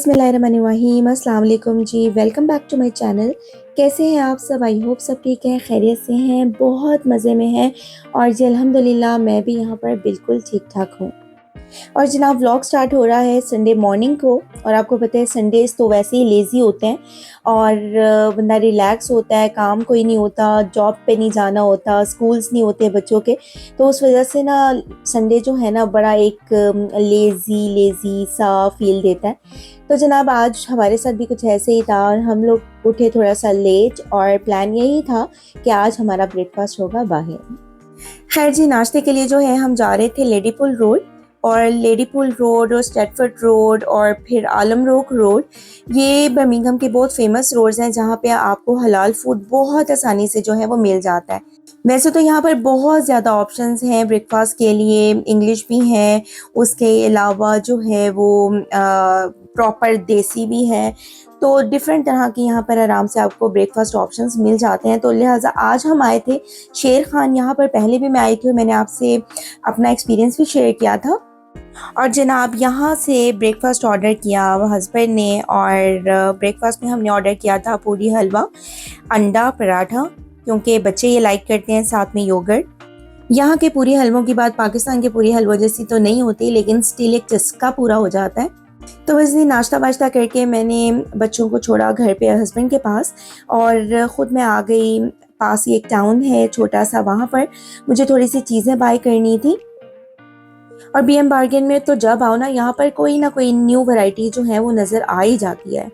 बिस्मिल्लाहिर्रहमानिर्रहीम, अस्सलाम वालेकुम ji. Welcome back to my channel. कैसे हैं आप सब? आई होप सब ठीक है, खैरियत से हैं, बहुत मज़े में हैं। और जी अल्हम्दुलिल्लाह मैं भी यहाँ पर बिल्कुल ठीक ठाक हूँ। और जनाब व्लॉग स्टार्ट हो रहा है संडे मॉर्निंग को। और आपको पता है संडेज़ तो वैसे ही लेज़ी होते हैं और बंदा रिलैक्स होता है, काम कोई नहीं होता, जॉब पे नहीं जाना होता, स्कूल्स नहीं होते बच्चों के। तो उस वजह से ना संडे जो है ना बड़ा एक लेज़ी लेज़ी सा फील देता है। तो जनाब आज हमारे साथ भी कुछ ऐसे ही था और हम लोग उठे थोड़ा सा लेट और प्लान यही था कि आज हमारा ब्रेकफास्ट होगा बाहर। खैर जी, नाश्ते के लिए जो है हम जा रहे थे लेडी पुल रोड। और लेडी पुल रोड और स्टेटफोर्ड रोड और फिर आलम रोक रोड, ये बर्मिंघम के बहुत फेमस रोड्स हैं जहाँ पे आपको हलाल फूड बहुत आसानी से जो है वो मिल जाता है। वैसे तो यहाँ पर बहुत ज़्यादा ऑप्शंस हैं ब्रेकफास्ट के लिए, इंग्लिश भी हैं, उसके अलावा जो है वो प्रॉपर देसी भी है। तो डिफरेंट तरह की यहाँ पर आराम से आपको ब्रेकफास्ट ऑप्शंस मिल जाते हैं। तो लिहाजा आज हम आए थे शेर खान। यहाँ पर पहले भी मैं आई थी और मैंने आपसे अपना एक्सपीरियंस भी शेयर किया था। और जनाब यहाँ से ब्रेकफास्ट ऑर्डर किया हस्बैंड ने। और ब्रेकफास्ट में हमने ऑर्डर किया था पूरी हलवा, अंडा पराठा, क्योंकि बच्चे ये लाइक करते हैं, साथ में योगर्ट। यहाँ के पूरी हलवों की बात पाकिस्तान के पूरी हलवों जैसी तो नहीं होती, लेकिन स्टिल एक चस्का पूरा हो जाता है। तो बस ये नाश्ता वाश्ता करके मैंने बच्चों को छोड़ा घर पे हस्बैंड के पास और ख़ुद मैं आ गई। पास ही एक टाउन है छोटा सा, वहाँ पर मुझे थोड़ी सी चीज़ें बाय करनी थी। और बीएम बार्गेन में तो जब आओ ना, यहाँ पर कोई ना कोई न्यू वैरायटी जो है वो नज़र आ ही जाती है।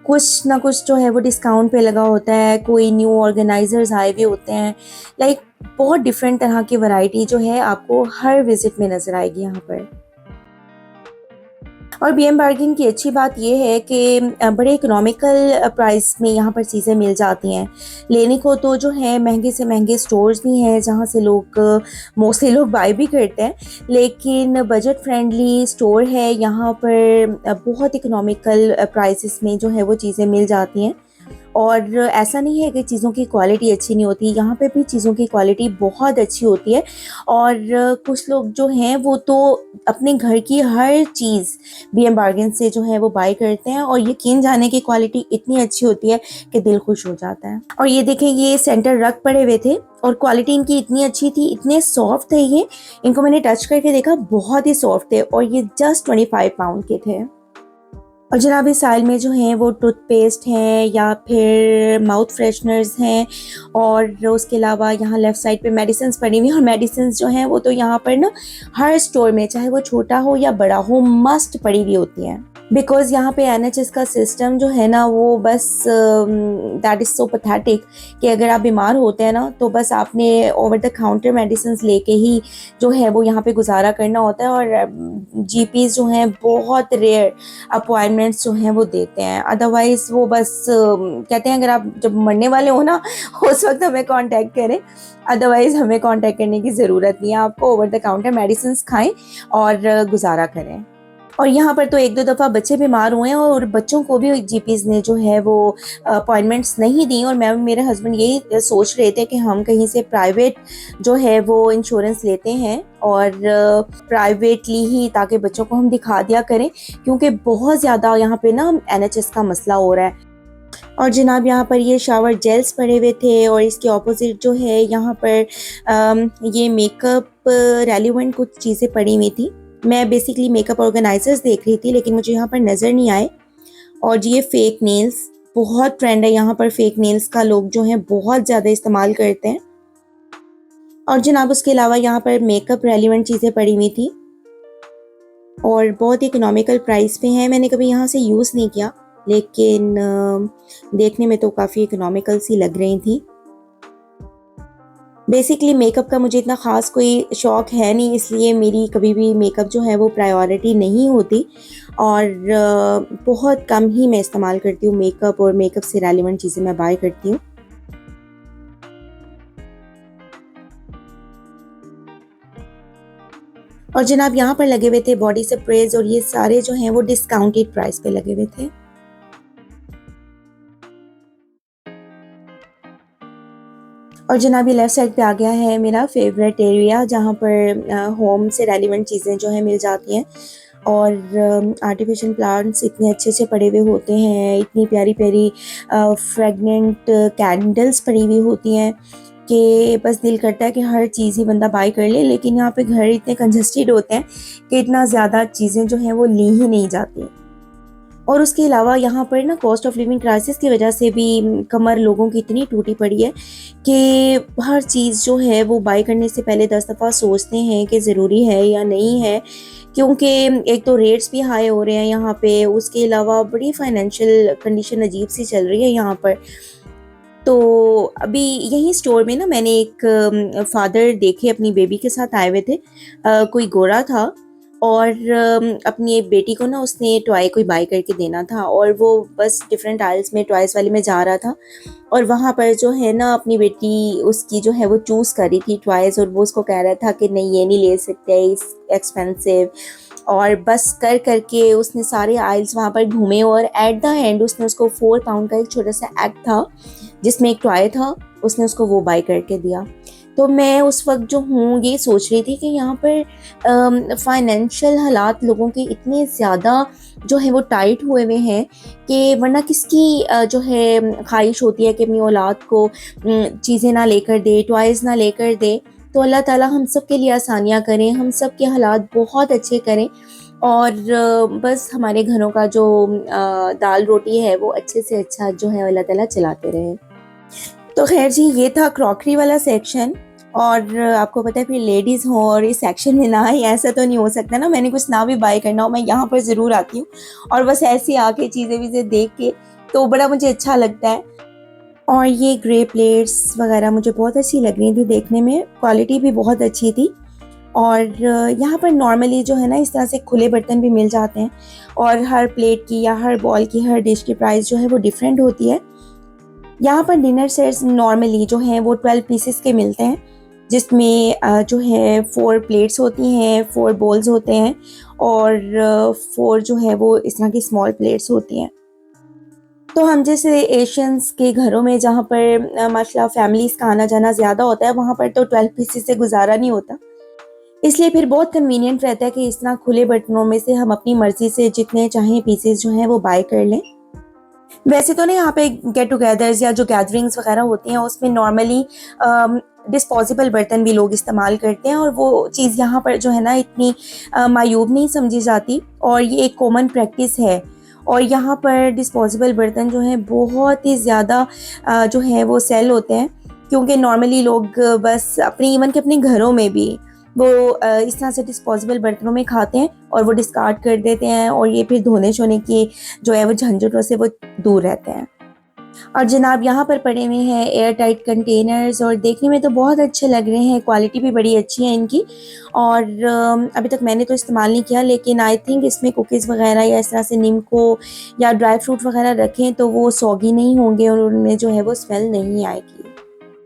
कुछ ना कुछ जो है वो डिस्काउंट पे लगा होता है, कोई न्यू ऑर्गेनाइजर्स आए हुए होते हैं। लाइक बहुत डिफरेंट तरह की वैरायटी जो है आपको हर विजिट में नज़र आएगी यहाँ पर। और बीएम बार्गेन की अच्छी बात यह है कि बड़े इकोनॉमिकल प्राइस में यहाँ पर चीज़ें मिल जाती हैं। लेने को तो जो है महंगे से महंगे स्टोर्स भी हैं जहाँ से लोग मोस्टली लोग बाय भी करते हैं, लेकिन बजट फ्रेंडली स्टोर है यहाँ पर। बहुत इकोनॉमिकल प्राइसेस में जो है वो चीज़ें मिल जाती हैं। और ऐसा नहीं है कि चीज़ों की क्वालिटी अच्छी नहीं होती, यहाँ पे भी चीज़ों की क्वालिटी बहुत अच्छी होती है। और कुछ लोग जो हैं वो तो अपने घर की हर चीज़ बीएम बार्गेन से जो है वो बाय करते हैं और यकीन जाने की क्वालिटी इतनी अच्छी होती है कि दिल खुश हो जाता है। और ये देखें, ये सेंटर रग पड़े हुए थे और क्वालिटी इनकी इतनी अच्छी थी, इतने सॉफ्ट थे ये। इनको मैंने टच करके देखा, बहुत ही सॉफ्ट थे और ये जस्ट 25 पाउंड के थे। और जनाब इस साइल में जो हैं वो टूथपेस्ट हैं या फिर माउथ फ्रेशनर्स हैं। और उसके अलावा यहाँ लेफ़्ट साइड पे मेडिसिन्स पड़ी हुई हैं। और मेडिसिन्स जो हैं वो तो यहाँ पर ना हर स्टोर में, चाहे वो छोटा हो या बड़ा हो, मस्ट पड़ी हुई होती हैं। बिकॉज़ यहाँ पे एनएचएस का सिस्टम जो है ना वो बस दैट इज़ सो पैथेटिक कि अगर आप बीमार होते हैं ना तो बस आपने ओवर द काउंटर मेडिसिन्स लेके ही जो है वो यहाँ पे गुजारा करना होता है। और जीपीज़ जो हैं बहुत रेयर अपॉइंटमेंट्स जो हैं वो देते हैं। अदरवाइज़ वो बस कहते हैं अगर आप जब मरने वाले हो ना उस वक्त हमें कांटेक्ट करें, अदरवाइज़ हमें कांटेक्ट करने की ज़रूरत नहीं है। आपको ओवर द काउंटर मेडिसिन्स खाएं और गुजारा करें। और यहाँ पर तो एक दो दफ़ा बच्चे बीमार हुए हैं और बच्चों को भी जीपीज़ ने जो है वो अपॉइंटमेंट्स नहीं दी। और मैं मेरे हस्बैंड यही सोच रहे थे कि हम कहीं से प्राइवेट जो है वो इंश्योरेंस लेते हैं और प्राइवेटली ही, ताकि बच्चों को हम दिखा दिया करें, क्योंकि बहुत ज़्यादा यहाँ पे ना एनएचएस का मसला हो रहा है। और जनाब यहाँ पर ये शावर जेल्स पड़े हुए थे और इसके ऑपोजिट जो है यहाँ पर ये मेकअप रेलिवेंट कुछ चीज़ें पड़ी हुई थी। मैं बेसिकली मेकअप ऑर्गेनाइजर्स देख रही थी लेकिन मुझे यहाँ पर नज़र नहीं आए। और ये फेक नेल्स, बहुत ट्रेंड है यहाँ पर फेक नेल्स का, लोग जो हैं बहुत ज़्यादा इस्तेमाल करते हैं। और जनाब उसके अलावा यहाँ पर मेकअप रेलिवेंट चीज़ें पड़ी हुई थी और बहुत इकोनॉमिकल प्राइस पे हैं। मैंने कभी यहाँ से यूज़ नहीं किया लेकिन देखने में तो काफ़ी इकोनॉमिकल सी लग रही थी। बेसिकली मेकअप का मुझे इतना ख़ास कोई शौक़ है नहीं, इसलिए मेरी कभी भी मेकअप जो है वो प्रायोरिटी नहीं होती। और बहुत कम ही मैं इस्तेमाल करती हूँ मेकअप, और मेकअप से रेलेवेंट चीज़ें मैं बाय करती हूँ। और जनाब यहाँ पर लगे हुए थे बॉडी स्प्रेज और ये सारे जो हैं वो डिस्काउंटेड प्राइस पे लगे हुए थे। और जनाब ये लेफ़्ट साइड पे आ गया है मेरा फेवरेट एरिया, जहाँ पर होम से रेलिवेंट चीज़ें जो है मिल जाती हैं। और आर्टिफिशियल प्लांट्स इतने अच्छे अच्छे पड़े हुए होते हैं, इतनी प्यारी प्यारी फ्रेगनेंट कैंडल्स पड़ी हुई होती हैं कि बस दिल करता है कि हर चीज़ ही बंदा बाय कर ले। लेकिन यहाँ पे घर इतने कंजस्टेड होते हैं कि इतना ज़्यादा चीज़ें जो हैं वो ली ही नहीं जाती। और उसके अलावा यहाँ पर ना कॉस्ट ऑफ लिविंग क्राइसिस की वजह से भी कमर लोगों की इतनी टूटी पड़ी है कि हर चीज़ जो है वो बाय करने से पहले 10 दफ़ा सोचते हैं कि ज़रूरी है या नहीं है, क्योंकि एक तो रेट्स भी हाई हो रहे हैं यहाँ पे, उसके अलावा बड़ी फाइनेंशियल कंडीशन अजीब सी चल रही है यहाँ पर। तो अभी यही स्टोर में ना मैंने एक फादर देखे अपनी बेबी के साथ आए हुए थे। कोई गोरा था और अपनी एक बेटी को ना उसने टॉय कोई बाय करके देना था, और वो बस डिफरेंट आइल्स में टॉयज़ वाले में जा रहा था और वहाँ पर जो है ना अपनी बेटी उसकी जो है वो चूज़ कर रही थी टॉयज़, और वो उसको कह रहा था कि नहीं ये नहीं ले सकते, इस एक्सपेंसिव। और बस कर करके उसने सारे आइल्स वहाँ पर घूमे और एट द एंड उसने उसको 4 पाउंड का एक छोटा सा एग था जिसमें एक टॉय था, उसने उसको वो बाय करके दिया। तो मैं उस वक्त जो हूँ ये सोच रही थी कि यहाँ पर फाइनेंशियल हालात लोगों के इतने ज़्यादा जो है वो टाइट हुए हुए हैं कि वरना किसकी जो है ख्वाहिश होती है कि अपनी औलाद को चीज़ें ना लेकर दे, टॉयज़ ना लेकर दे। तो अल्लाह ताला हम सब के लिए आसानियाँ करें, हम सब के हालात बहुत अच्छे करें और बस हमारे घरों का जो दाल रोटी है वो अच्छे से अच्छा जो है अल्लाह ताला चलाते रहे। तो खैर जी, ये था क्रॉकरी वाला सेक्शन। और आपको पता है फिर लेडीज़ हों और इस सेक्शन में ना ही, ऐसा तो नहीं हो सकता ना मैंने कुछ ना भी बाय करना हो, मैं यहाँ पर ज़रूर आती हूँ और बस ऐसे आके चीज़ें वीज़ें देख के तो बड़ा मुझे अच्छा लगता है। और ये ग्रे प्लेट्स वगैरह मुझे बहुत अच्छी लग रही थी देखने में, क्वालिटी भी बहुत अच्छी थी। और यहाँ पर नॉर्मली जो है ना इस तरह से खुले बर्तन भी मिल जाते हैं और हर प्लेट की या हर बॉल की, हर डिश की प्राइस जो है वो डिफरेंट होती है। यहाँ पर डिनर सेट्स नॉर्मली जो हैं वो 12 पीसेस के मिलते हैं, जिसमें जो है 4 प्लेट्स होती हैं, 4 बोल्स होते हैं और 4 जो है वो इस तरह की स्मॉल प्लेट्स होती हैं। तो हम जैसे एशियंस के घरों में जहाँ पर माशाल्लाह फैमिलीज़ का आना जाना ज़्यादा होता है, वहाँ पर तो 12 पीसेस से गुजारा नहीं होता। इसलिए फिर बहुत कन्वीनियंट रहता है कि इस तरह खुले बर्तनों में से हम अपनी मर्ज़ी से जितने चाहें पीसेस जो हैं वो बाय कर लें। वैसे तो ना यहाँ पे गेट टुगेदर्स या जो गैदरिंग्स वगैरह होती हैं उसमें नॉर्मली डिस्पोजेबल बर्तन भी लोग इस्तेमाल करते हैं, और वो चीज़ यहाँ पर जो है ना इतनी मायूब नहीं समझी जाती और ये एक कॉमन प्रैक्टिस है। और यहाँ पर डिस्पोजेबल बर्तन जो हैं बहुत ही ज़्यादा जो है वो सेल होते हैं, क्योंकि नॉर्मली लोग बस अपनी इवन के अपने घरों में भी वो इस तरह से डिस्पोजेबल बर्तनों में खाते हैं और वो डिस्कार्ड कर देते हैं, और ये फिर धोने शोने की जो है वो झंझटों से वो दूर रहते हैं। और जनाब यहाँ पर पड़े हुए हैं एयर टाइट कंटेनर्स, और देखने में तो बहुत अच्छे लग रहे हैं, क्वालिटी भी बड़ी अच्छी है इनकी। और अभी तक मैंने तो इस्तेमाल नहीं किया, लेकिन आई थिंक इसमें कुकीज़ वगैरह या इस तरह से नीमको या ड्राई फ्रूट वगैरह रखें तो वो सौगी नहीं होंगे और उनमें जो है वो स्मेल नहीं आएगी।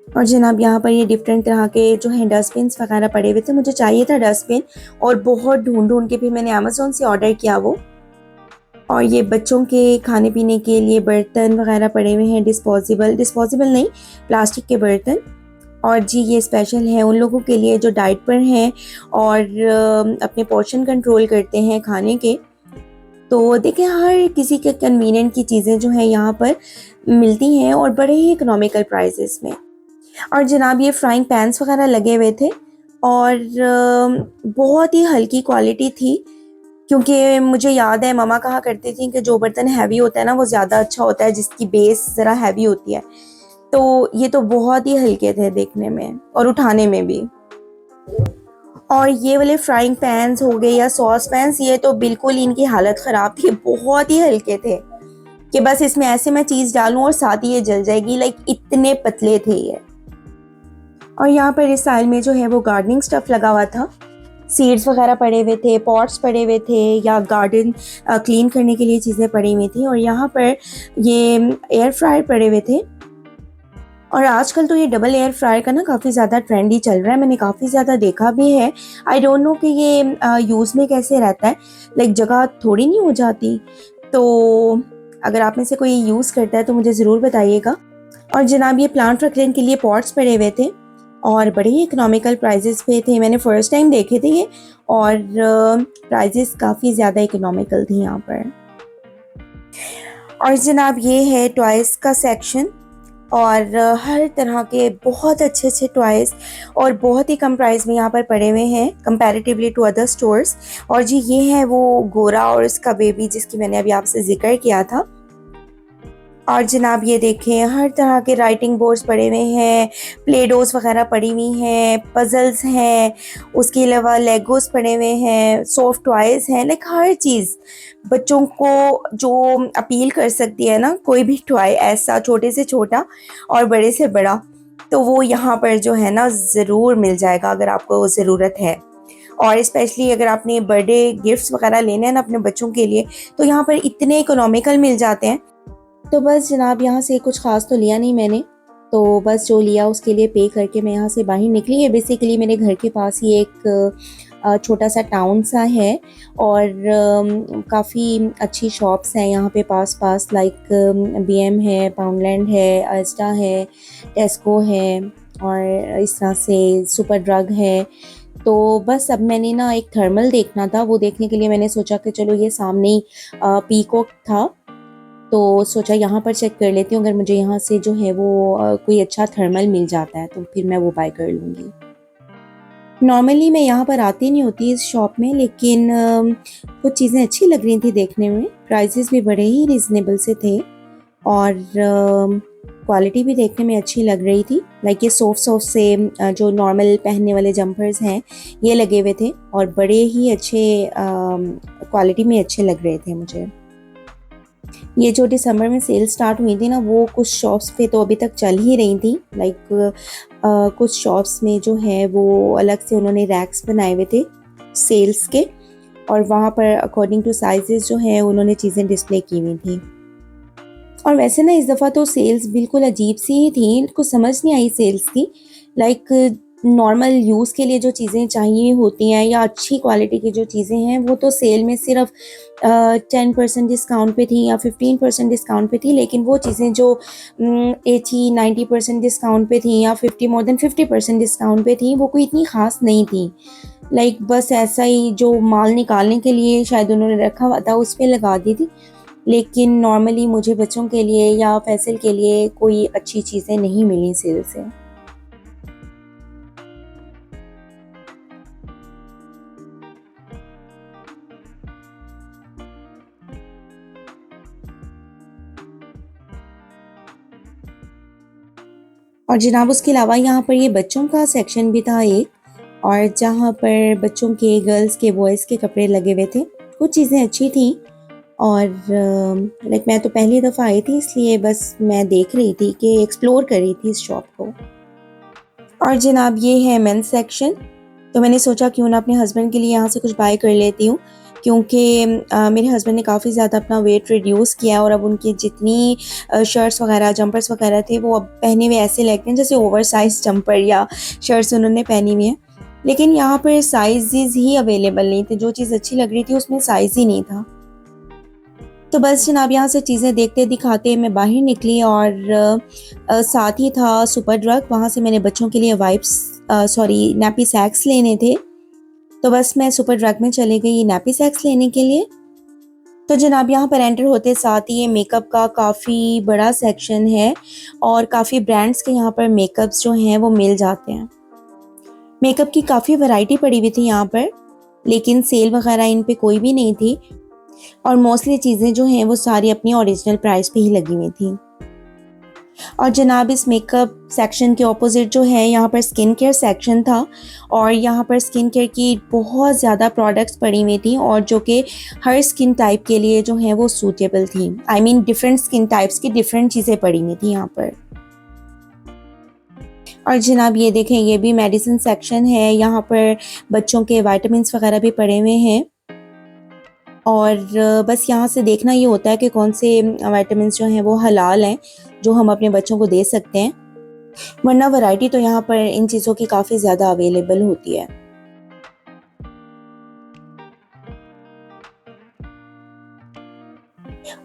और जनाब यहाँ पर ये डिफरेंट तरह के जो हैं डस्टबिन्स वगैरह पड़े हुए थे, मुझे चाहिए था डस्टबिन और बहुत ढूंढ ढूंढ के फिर मैंने अमेज़ोन से ऑर्डर किया वो। और ये बच्चों के खाने पीने के लिए बर्तन वगैरह पड़े हुए हैं, डिस्पोजेबल नहीं, प्लास्टिक के बर्तन। और जी ये स्पेशल है उन लोगों के लिए जो डाइट पर हैं और अपने पोर्शन कंट्रोल करते हैं खाने के। तो देखें हर किसी के कन्वीनियंट की चीज़ें जो हैं यहाँ पर मिलती हैं और बड़े ही इकोनॉमिकल प्राइसेस में। और जनाब ये फ्राइंग पैन्स वगैरह लगे हुए थे और बहुत ही हल्की क्वालिटी थी, क्योंकि मुझे याद है ममा कहा करती थी कि जो बर्तन हैवी होता है ना वो ज़्यादा अच्छा होता है, जिसकी बेस ज़रा हैवी होती है। तो ये तो बहुत ही हल्के थे देखने में और उठाने में भी। और ये वाले फ्राइंग पैन्स हो गए या सॉस पैन्स, ये तो बिल्कुल इनकी हालत ख़राब थी, बहुत ही हल्के थे कि बस इसमें ऐसे मैं चीज़ डालूं और साथ ही ये जल जाएगी, लाइक इतने पतले थे ये। और यहाँ पर इस साइड में जो है वो गार्डनिंग स्टफ़ लगा हुआ था, सीड्स वगैरह पड़े हुए थे, पॉट्स पड़े हुए थे या गार्डन क्लीन करने के लिए चीज़ें पड़ी हुई थी। और यहाँ पर ये एयर फ्रायर पड़े हुए थे, और आजकल तो ये डबल एयर फ्रायर का ना काफ़ी ज़्यादा ट्रेंड ही चल रहा है, मैंने काफ़ी ज़्यादा देखा भी है। आई डोंट नो कि ये यूज़ में कैसे रहता है, लाइक जगह थोड़ी नहीं हो जाती। तो अगर आप में से कोई यूज़ करता है तो मुझे ज़रूर बताइएगा। और जनाब ये प्लांट रखने के लिए पॉट्स पड़े हुए थे, और बड़े ही इकोनॉमिकल प्राइजेस पे थे। मैंने फ़र्स्ट टाइम देखे थे ये, और प्राइजेस काफ़ी ज़्यादा इकोनॉमिकल थी यहाँ पर। और जनाब ये है टॉयज़ का सेक्शन, और हर तरह के बहुत अच्छे अच्छे टॉयज़ और बहुत ही कम प्राइस में यहाँ पर पड़े हुए हैं कंपैरेटिवली टू अदर स्टोर्स। और जी ये है वो गोरा और उसका बेबी जिसकी मैंने अभी आपसे जिक्र किया था। और जनाब ये देखें हर तरह के राइटिंग बोर्ड्स पड़े हुए हैं, प्ले डोज वगैरह पड़ी हुई हैं, पजल्स हैं, उसके अलावा लेगोस पड़े हुए हैं, सॉफ्ट टॉयज़ हैं, लाइक हर चीज़ बच्चों को जो अपील कर सकती है ना, कोई भी टॉय ऐसा छोटे से छोटा और बड़े से बड़ा, तो वो यहाँ पर जो है ना ज़रूर मिल जाएगा अगर आपको ज़रूरत है। और स्पेशली अगर आपने बर्थडे गिफ्ट्स वगैरह लेने हैं ना अपने बच्चों के लिए, तो यहाँ पर इतने इकोनॉमिकल मिल जाते हैं। तो बस जनाब यहाँ से कुछ ख़ास तो लिया नहीं मैंने, तो बस जो लिया उसके लिए पे करके मैं यहाँ से बाहर निकली है। बेसिकली मेरे घर के पास ही एक छोटा सा टाउन सा है, और काफ़ी अच्छी शॉप्स हैं यहाँ पे पास पास, लाइक बीएम है, पाउंडलैंड है, अस्टा है, टेस्को है, और इस तरह से सुपर ड्रग है। तो बस अब मैंने ना एक थर्मल देखना था, वो देखने के लिए मैंने सोचा कि चलो ये सामने ही पीकॉक था, तो सोचा यहाँ पर चेक कर लेती हूँ, अगर मुझे यहाँ से जो है वो कोई अच्छा थर्मल मिल जाता है तो फिर मैं वो बाय कर लूँगी। नॉर्मली मैं यहाँ पर आती नहीं होती इस शॉप में, लेकिन कुछ चीज़ें अच्छी लग रही थी देखने में, प्राइसेस भी बड़े ही रिजनेबल से थे, और क्वालिटी भी देखने में अच्छी लग रही थी। लाइक ये सॉफ्ट से जो नॉर्मल पहनने वाले जंपर्स हैं ये लगे हुए थे, और बड़े ही अच्छे क्वालिटी में अच्छे लग रहे थे मुझे। ये जो दिसंबर में सेल स्टार्ट हुई थी ना, वो कुछ शॉप्स पे तो अभी तक चल ही रही थी। लाइक कुछ शॉप्स में जो है वो अलग से उन्होंने रैक्स बनाए हुए थे सेल्स के, और वहाँ पर अकॉर्डिंग टू साइजेस जो है उन्होंने चीज़ें डिस्प्ले की हुई थी। और वैसे ना इस दफ़ा तो सेल्स बिल्कुल अजीब सी ही थी, कुछ समझ नहीं आई सेल्स की। लाइक नॉर्मल यूज़ के लिए जो चीज़ें चाहिए होती हैं या अच्छी क्वालिटी की जो चीज़ें हैं, वो तो सेल में सिर्फ 10% डिस्काउंट पे थी या 15% डिस्काउंट पे थी, लेकिन वो चीज़ें जो 80-90% डिस्काउंट पे थी या 50% डिस्काउंट पे थी, वो कोई इतनी ख़ास नहीं थी। लाइक बस ऐसा ही जो माल निकालने के लिए शायद उन्होंने रखा हुआ था उस पे लगा दी थी, लेकिन नॉर्मली मुझे बच्चों के लिए या फैसल के लिए कोई अच्छी चीज़ें नहीं मिली सेल से। और जनाब उसके अलावा यहाँ पर ये बच्चों का सेक्शन भी था एक, और जहाँ पर बच्चों के, गर्ल्स के, बॉयज़ के कपड़े लगे हुए थे। कुछ चीज़ें अच्छी थी, और लाइक मैं तो पहली दफ़ा आई थी इसलिए बस मैं देख रही थी कि एक्सप्लोर कर रही थी इस शॉप को। और जनाब ये है मेंस सेक्शन, तो मैंने सोचा क्यों ना अपने हस्बैंड के लिए यहाँ से कुछ बाय कर लेती हूँ, क्योंकि मेरे हस्बैंड ने काफ़ी ज़्यादा अपना वेट रिड्यूस किया है, और अब उनकी जितनी शर्ट्स वगैरह, जंपर्स वगैरह थे, वो अब पहने हुए ऐसे लगते हैं जैसे ओवर साइज जंपर या शर्ट्स उन्होंने पहनी हुई हैं। लेकिन यहाँ पर साइजेस ही अवेलेबल नहीं थे, जो चीज़ अच्छी लग रही थी उसमें साइज़ ही नहीं था। तो बस जनाब यहाँ से चीज़ें देखते दिखाते मैं बाहर निकली, और साथ ही था सुपर ड्रग, वहाँ से मैंने बच्चों के लिए वाइप्स नैपी सैक्स लेने थे, तो बस मैं सुपर ड्रग में चले गई नैपी सैक्स लेने के लिए। तो जनाब यहाँ पर एंटर होते साथ ही ये मेकअप का काफ़ी बड़ा सेक्शन है, और काफ़ी ब्रांड्स के यहाँ पर मेकअप्स जो हैं वो मिल जाते हैं। मेकअप की काफ़ी वैरायटी पड़ी हुई थी यहाँ पर, लेकिन सेल वगैरह इन पे कोई भी नहीं थी, और मोस्टली चीज़ें जो हैं वो सारी अपनी ओरिजिनल प्राइस पे ही लगी हुई थी। और जनाब इस मेकअप सेक्शन के ऑपोजिट जो है यहाँ पर स्किन केयर सेक्शन था, और यहाँ पर स्किन केयर की बहुत ज़्यादा प्रोडक्ट्स पड़ी हुई थी, और जो कि हर स्किन टाइप के लिए जो है वो सूटेबल थी। I mean different skin types की डिफरेंट चीज़ें पड़ी हुई थी यहाँ पर। और जनाब ये देखें ये भी मेडिसिन सेक्शन है, यहाँ पर बच्चों के विटामिन्स वगैरह भी पड़े हुए हैं, और बस यहाँ से देखना ये होता है कि कौन से विटामिन्स जो हैं वो हलाल हैं, जो हम अपने बच्चों को दे सकते हैं, वरना वैरायटी तो यहाँ पर इन चीज़ों की काफ़ी ज़्यादा अवेलेबल होती है।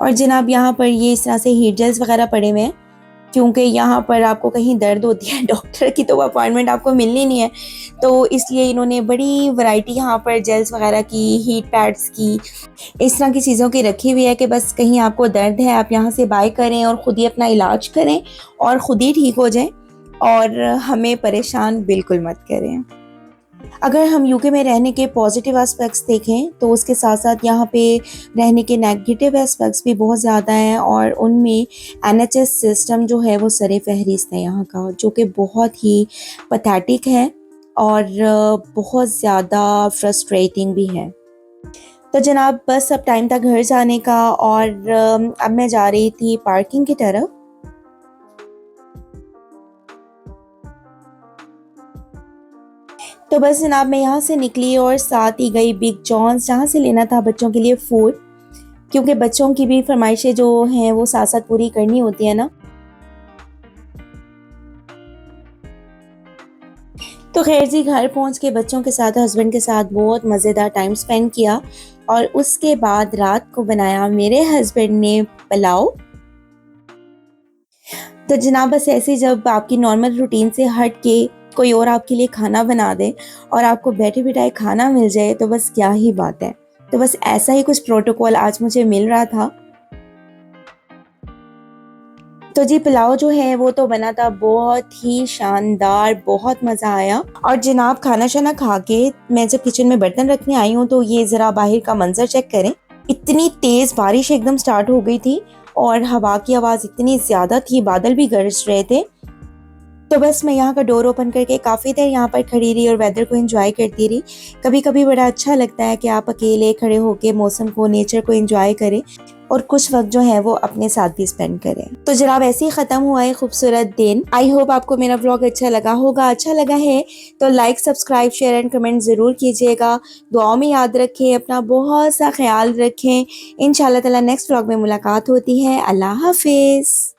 और जनाब यहाँ पर ये इस तरह से हीट जेल्स वगैरह पड़े हुए हैं, क्योंकि यहाँ पर आपको कहीं दर्द होती है डॉक्टर की तो वो अपॉइंटमेंट आपको मिलनी नहीं है। तो इसलिए इन्होंने बड़ी वैरायटी यहाँ पर जेल्स वगैरह की, हीट पैड्स की, इस तरह की चीज़ों की रखी हुई है कि बस कहीं आपको दर्द है आप यहाँ से बाय करें और ख़ुद ही अपना इलाज करें और ख़ुद ही ठीक हो जाएं और हमें परेशान बिल्कुल मत करें। अगर हम यूके में रहने के पॉजिटिव एस्पेक्ट्स देखें तो उसके साथ साथ यहाँ पे रहने के नेगेटिव एस्पेक्ट्स भी बहुत ज़्यादा हैं और उनमें एनएचएस सिस्टम जो है वो सरे फहरिस्त है यहाँ का, जो कि बहुत ही पथेटिक है और बहुत ज़्यादा फ्रस्ट्रेटिंग भी है। तो जनाब बस अब टाइम था घर जाने का और अब मैं जा रही थी पार्किंग की तरफ। तो बस जनाब मैं यहाँ से निकली और साथ ही गई बिग जॉन्स, जहाँ से लेना था बच्चों के लिए फूड, क्योंकि बच्चों की भी फरमाइशें जो हैं वो साथ साथ पूरी करनी होती है ना। तो खैर जी घर पहुँच के बच्चों के साथ, हस्बैंड के साथ बहुत मज़ेदार टाइम स्पेंड किया और उसके बाद रात को बनाया मेरे हस्बैंड ने पुलाव। तो जनाब बस ऐसे जब आपकी नॉर्मल रूटीन से हट के कोई और आपके लिए खाना बना दे और आपको बैठे बिठाए खाना मिल जाए तो बस क्या ही बात है। तो बस ऐसा ही कुछ प्रोटोकॉल आज मुझे मिल रहा था। तो जी पुलाव जो है वो तो बना था बहुत ही शानदार, बहुत मज़ा आया। और जनाब खाना शाना खा के मैं जब किचन में बर्तन रखने आई हूँ तो ये ज़रा बाहर का मंजर चेक करें। इतनी तेज़ बारिश एकदम स्टार्ट हो गई थी और हवा की आवाज़ इतनी ज़्यादा थी, बादल भी गरज रहे थे। तो बस मैं यहाँ का डोर ओपन करके काफ़ी देर यहाँ पर खड़ी रही और वेदर को एंजॉय करती रही। कभी कभी बड़ा अच्छा लगता है कि आप अकेले खड़े होके मौसम को, नेचर को एंजॉय करें और कुछ वक्त जो है वो अपने साथ भी स्पेंड करें। तो जनाब ऐसे ही ख़त्म हुआ है खूबसूरत दिन। आई होप आपको मेरा व्लॉग अच्छा लगा होगा। अच्छा लगा है तो like, subscribe, share and comment ज़रूर कीजिएगा। दुआओं में याद रखें, अपना बहुत सा ख्याल रखें। इंशाल्लाह ताला नेक्स्ट व्लॉग में मुलाकात होती है। अल्लाह हाफिज़।